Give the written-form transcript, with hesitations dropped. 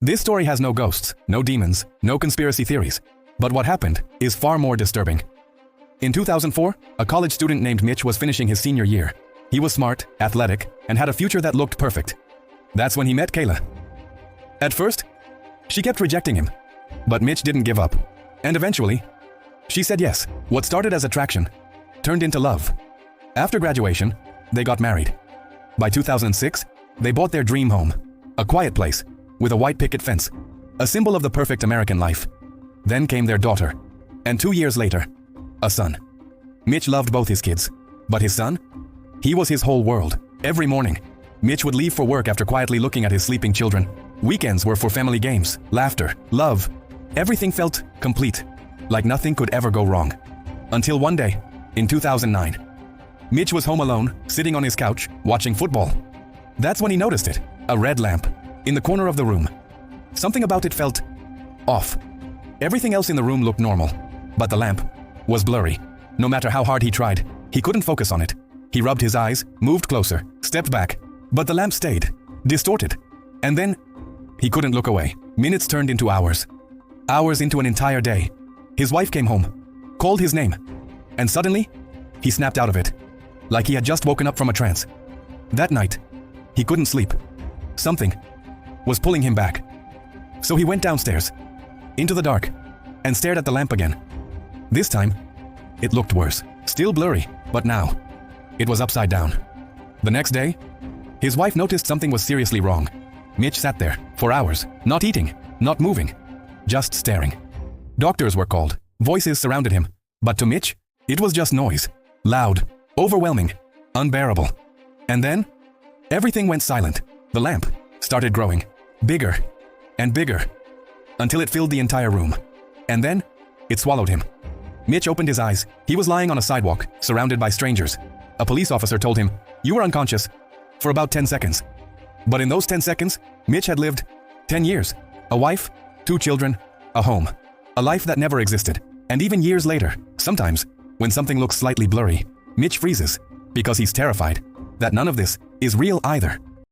This story has no ghosts, no demons, no conspiracy theories. But what happened is far more disturbing. In 2004, a college student named Mitch was finishing his senior year. He was smart, athletic, and had a future that looked perfect. That's when he met Kayla. At first, she kept rejecting him. But Mitch didn't give up. And eventually, she said yes. What started as attraction turned into love. After graduation, they got married. By 2006, they bought their dream home, a quiet place with a white picket fence, a symbol of the perfect American life. Then came their daughter, and 2 years later, a son. Mitch loved both his kids, but his son? He was his whole world. Every morning, Mitch would leave for work after quietly looking at his sleeping children. Weekends were for family games, laughter, love. Everything felt complete, like nothing could ever go wrong. Until one day, in 2009, Mitch was home alone, sitting on his couch, watching football. That's when he noticed it, a red lamp, in the corner of the room. Something about it felt off. Everything else in the room looked normal, but the lamp was blurry. No matter how hard he tried, he couldn't focus on it. He rubbed his eyes, moved closer, stepped back, but the lamp stayed, distorted. And then, he couldn't look away. Minutes turned into hours. Hours into an entire day. His wife came home, called his name, and suddenly, he snapped out of it, like he had just woken up from a trance. That night, he couldn't sleep. Something was pulling him back. So he went downstairs, into the dark, and stared at the lamp again. This time, it looked worse. Still blurry, but now, it was upside down. The next day, his wife noticed something was seriously wrong. Mitch sat there, for hours, not eating, not moving, just staring. Doctors were called, voices surrounded him, but to Mitch, it was just noise. Loud, overwhelming, unbearable. And then, everything went silent. The lamp started growing, bigger and bigger, until it filled the entire room. And then, it swallowed him. Mitch opened his eyes. He was lying on a sidewalk, surrounded by strangers. A police officer told him, "You were unconscious for about 10 seconds. But in those 10 seconds, Mitch had lived 10 years. A wife, 2 children, a home. A life that never existed. And even years later, sometimes, when something looks slightly blurry, Mitch freezes, because he's terrified that none of this is real either.